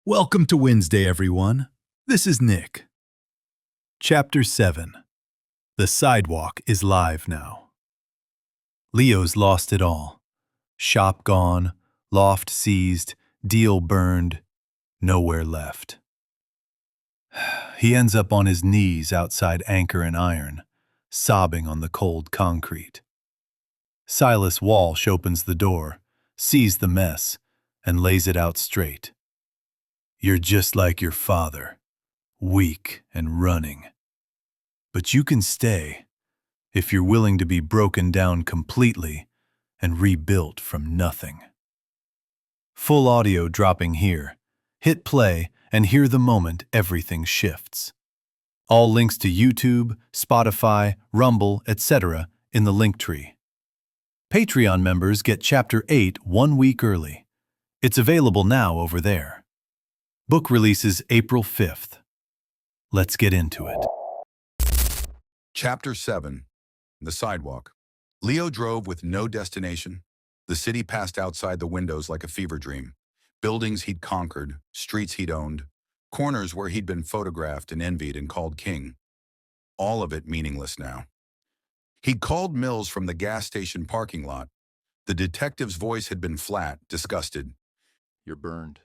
Welcome to Wednesday, everyone. This is Nick. Chapter 7. The Sidewalk is live now. Leo's lost it all. Shop gone, loft seized, deal burned, nowhere left. He ends up on his knees outside Anchor and Iron, sobbing on the cold concrete. Silas Walsh opens the door, sees the mess, and lays it out straight. You're just like your father, weak and running. But you can stay if you're willing to be broken down completely and rebuilt from nothing. Full audio dropping here. Hit play and hear the moment everything shifts. All links to YouTube, Spotify, Rumble, etc. in the link tree. Patreon members get Chapter 8 1 week early. It's available now over there. Book releases April 5th. Let's get into it. Chapter 7. The Sidewalk. Leo drove with no destination. The city passed outside the windows like a fever dream. Buildings he'd conquered, streets he'd owned, corners where he'd been photographed and envied and called king. All of it meaningless now. He'd called Mills from the gas station parking lot. The detective's voice had been flat, disgusted. You're burned.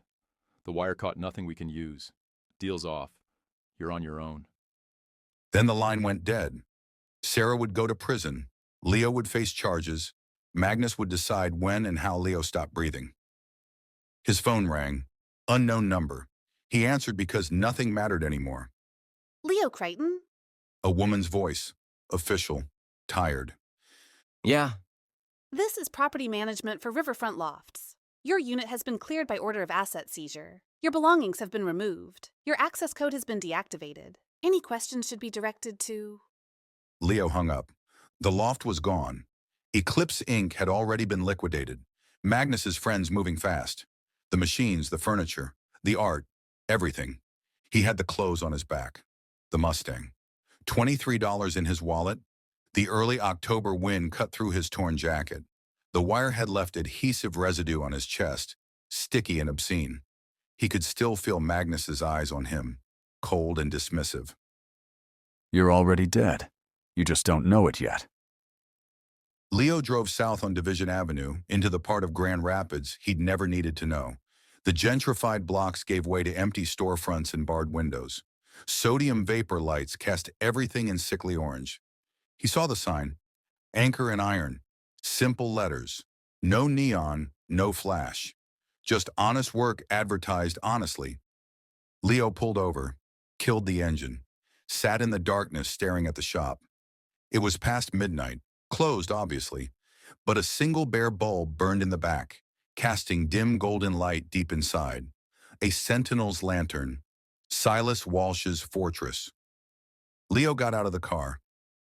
The wire caught nothing we can use. Deal's off. You're on your own. Then the line went dead. Sarah would go to prison. Leo would face charges. Magnus would decide when and how Leo stopped breathing. His phone rang. Unknown number. He answered because nothing mattered anymore. Leo Crichton? A woman's voice. Official. Tired. Yeah. This is property management for Riverfront Lofts. Your unit has been cleared by order of asset seizure. Your belongings have been removed. Your access code has been deactivated. Any questions should be directed to... Leo hung up. The loft was gone. Eclipse Inc. had already been liquidated. Magnus's friends moving fast. The machines, the furniture, the art, everything. He had the clothes on his back. The Mustang. $23 in his wallet. The early October wind cut through his torn jacket. The wire had left adhesive residue on his chest, sticky and obscene. He could still feel Magnus's eyes on him, cold and dismissive. You're already dead. You just don't know it yet. Leo drove south on Division Avenue into the part of Grand Rapids he'd never needed to know. The gentrified blocks gave way to empty storefronts and barred windows. Sodium vapor lights cast everything in sickly orange. He saw the sign, Anchor and Iron. Simple letters. No neon, no flash. Just honest work advertised honestly. Leo pulled over, killed the engine, sat in the darkness staring at the shop. It was past midnight, closed obviously, but a single bare bulb burned in the back, casting dim golden light deep inside. A sentinel's lantern. Silas Walsh's fortress. Leo got out of the car.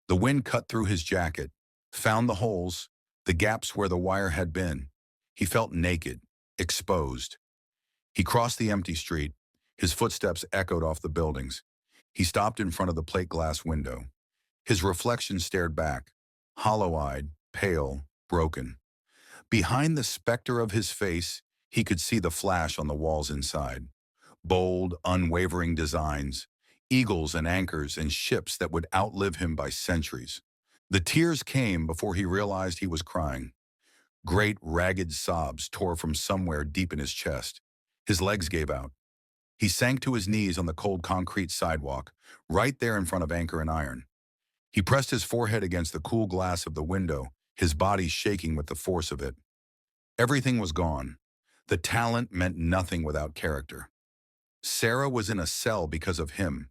The wind cut through his jacket, found the holes, the gaps where the wire had been. He felt naked, exposed. He crossed the empty street. His footsteps echoed off the buildings. He stopped in front of the plate glass window. His reflection stared back, hollow-eyed, pale, broken. Behind the specter of his face, he could see the flash on the walls inside. Bold, unwavering designs, eagles and anchors and ships that would outlive him by centuries. The tears came before he realized he was crying. Great, ragged sobs tore from somewhere deep in his chest. His legs gave out. He sank to his knees on the cold concrete sidewalk, right there in front of Anchor and Iron. He pressed his forehead against the cool glass of the window, his body shaking with the force of it. Everything was gone. The talent meant nothing without character. Sarah was in a cell because of him.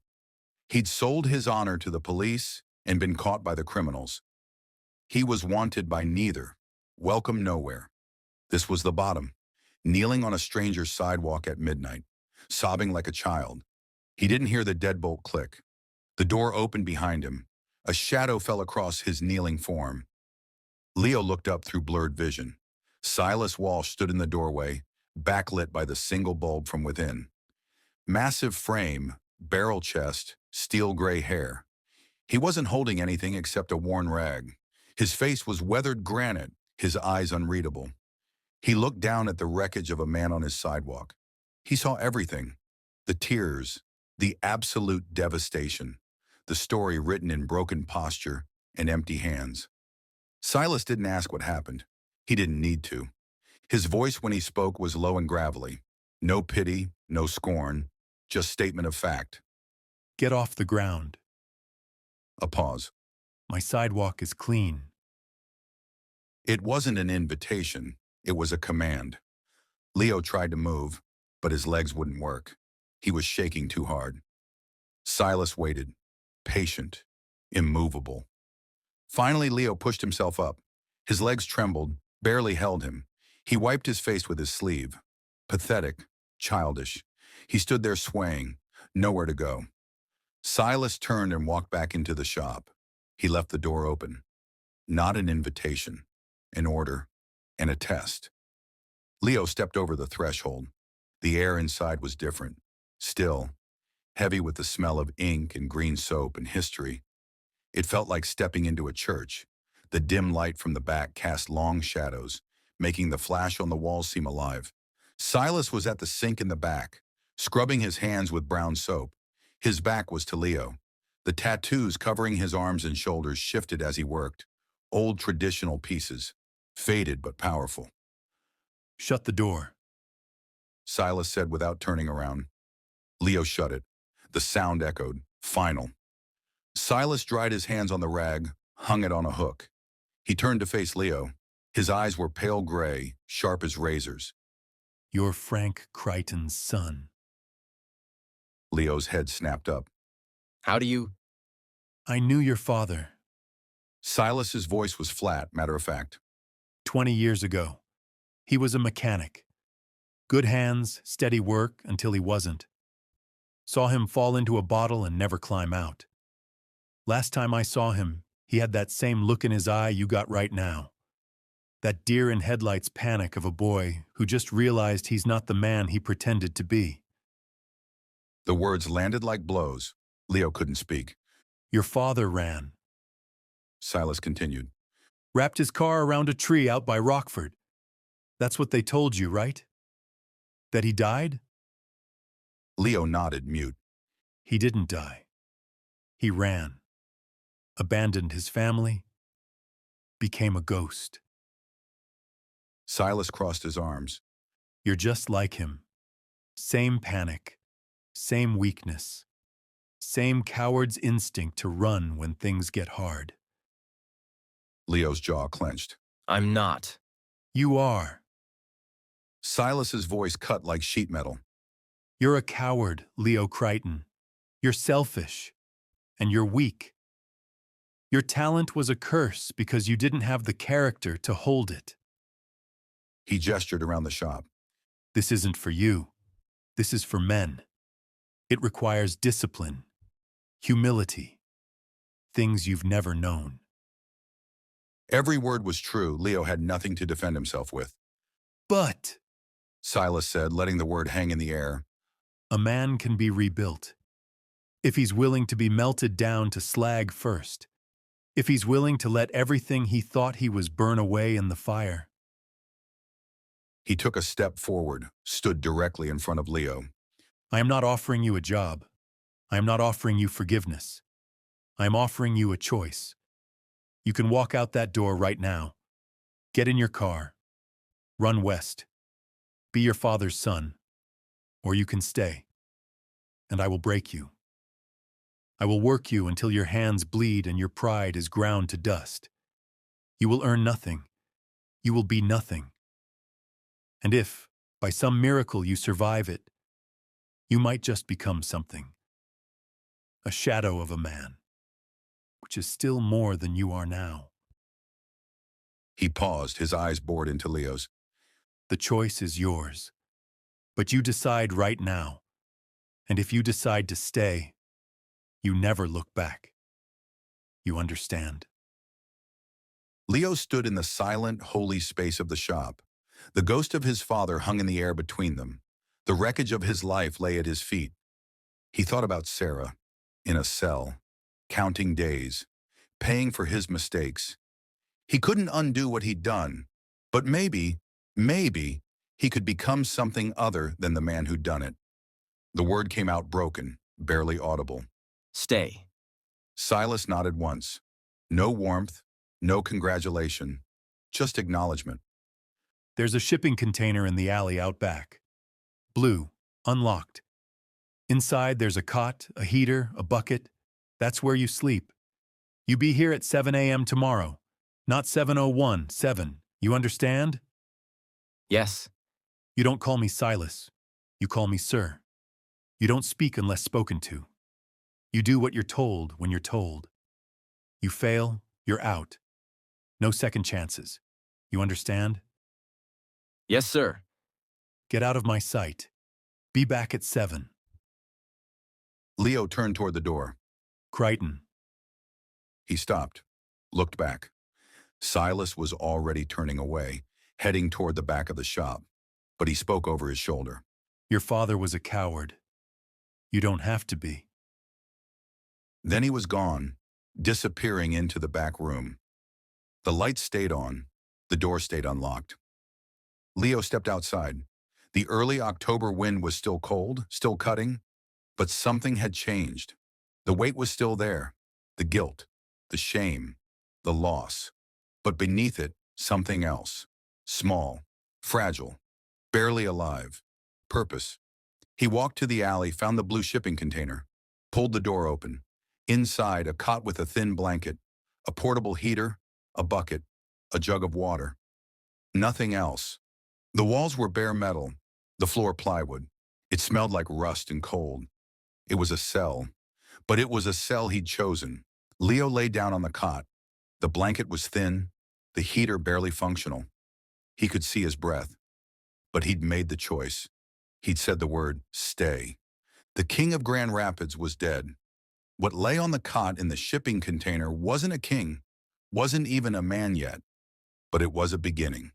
He'd sold his honor to the police and been caught by the criminals. He was wanted by neither, welcome nowhere. This was the bottom, kneeling on a stranger's sidewalk at midnight, sobbing like a child. He didn't hear the deadbolt click. The door opened behind him. A shadow fell across his kneeling form. Leo looked up through blurred vision. Silas Walsh stood in the doorway, backlit by the single bulb from within. Massive frame, barrel chest, steel gray hair. He wasn't holding anything except a worn rag. His face was weathered granite, his eyes unreadable. He looked down at the wreckage of a man on his sidewalk. He saw everything, The tears, the absolute devastation, the story written in broken posture and empty hands. Silas didn't ask what happened. He didn't need to. His voice when he spoke was low and gravelly. No pity, no scorn, just statement of fact. Get off the ground. A pause. My sidewalk is clean. It wasn't an invitation, it was a command. Leo tried to move, but his legs wouldn't work. He was shaking too hard. Silas waited, patient, immovable. Finally, Leo pushed himself up. His legs trembled, barely held him. He wiped his face with his sleeve. Pathetic, childish. He stood there swaying, nowhere to go. Silas turned and walked back into the shop. He left the door open. Not an invitation, an order, and a test. Leo stepped over the threshold. The air inside was different, still, heavy with the smell of ink and green soap and history. It felt like stepping into a church. The dim light from the back cast long shadows, making the flash on the walls seem alive. Silas was at the sink in the back, scrubbing his hands with brown soap. His back was to Leo. The tattoos covering his arms and shoulders shifted as he worked. Old traditional pieces, faded but powerful. Shut the door. Silas said without turning around. Leo shut it. The sound echoed, final. Silas dried his hands on the rag, hung it on a hook. He turned to face Leo. His eyes were pale gray, sharp as razors. You're Frank Crichton's son. Leo's head snapped up. How do you? I knew your father. Silas's voice was flat, matter of fact. 20 years ago. He was a mechanic. Good hands, steady work until he wasn't. Saw him fall into a bottle and never climb out. Last time I saw him, he had that same look in his eye you got right now. That deer-in-headlights panic of a boy who just realized he's not the man he pretended to be. The words landed like blows. Leo couldn't speak. Your father ran. Silas continued. Wrapped his car around a tree out by Rockford. That's what they told you, right? That he died? Leo nodded, mute. He didn't die. He ran. Abandoned his family. Became a ghost. Silas crossed his arms. You're just like him. Same panic. Same weakness. Same coward's instinct to run when things get hard. Leo's jaw clenched. I'm not. You are. Silas's voice cut like sheet metal. You're a coward, Leo Crichton. You're selfish. And you're weak. Your talent was a curse because you didn't have the character to hold it. He gestured around the shop. This isn't for you. This is for men. It requires discipline, humility, things you've never known. Every word was true. Leo had nothing to defend himself with. But Silas said, letting the word hang in the air. a man can be rebuilt. If he's willing to be melted down to slag first. If he's willing to let everything he thought he was burn away in the fire. He took a step forward, stood directly in front of Leo. I am not offering you a job. I am not offering you forgiveness. I am offering you a choice. You can walk out that door right now. Get in your car. Run west. Be your father's son. Or you can stay. And I will break you. I will work you until your hands bleed and your pride is ground to dust. You will earn nothing. You will be nothing. And if, by some miracle, you survive it, you might just become something. A shadow of a man, which is still more than you are now. He paused, his eyes bored into Leo's. The choice is yours. But you decide right now. And if you decide to stay, you never look back. You understand? Leo stood in the silent, holy space of the shop. The ghost of his father hung in the air between them. The wreckage of his life lay at his feet. He thought about Sarah, in a cell, counting days, paying for his mistakes. He couldn't undo what he'd done, but maybe he could become something other than the man who'd done it. The word came out broken, barely audible. Stay. Silas nodded once. No warmth, no congratulation, just acknowledgement. There's a shipping container in the alley out back. Blue, unlocked. Inside there's a cot, a heater, a bucket. That's where you sleep. You be here at 7 a.m. tomorrow. Not 7:01, 7. You understand? Yes. You don't call me Silas. You call me sir. You don't speak unless spoken to. You do what you're told when you're told. You fail, you're out. No second chances. You understand? Yes, sir. Get out of my sight. Be back at 7. Leo turned toward the door. Crichton. He stopped, looked back. Silas was already turning away, heading toward the back of the shop, but he spoke over his shoulder. Your father was a coward. You don't have to be. Then he was gone, disappearing into the back room. The lights stayed on, the door stayed unlocked. Leo stepped outside. The early October wind was still cold, still cutting, but something had changed. The weight was still there, the guilt, the shame, the loss. But beneath it, something else. Small, fragile, barely alive. Purpose. He walked to the alley, found the blue shipping container, pulled the door open. Inside, a cot with a thin blanket, a portable heater, a bucket, a jug of water. Nothing else. The walls were bare metal, the floor plywood. It smelled like rust and cold. It was a cell, but it was a cell he'd chosen. Leo lay down on the cot. The blanket was thin, the heater barely functional. He could see his breath, but he'd made the choice. He'd said the word, stay. The king of Grand Rapids was dead. What lay on the cot in the shipping container wasn't a king, wasn't even a man yet, but it was a beginning.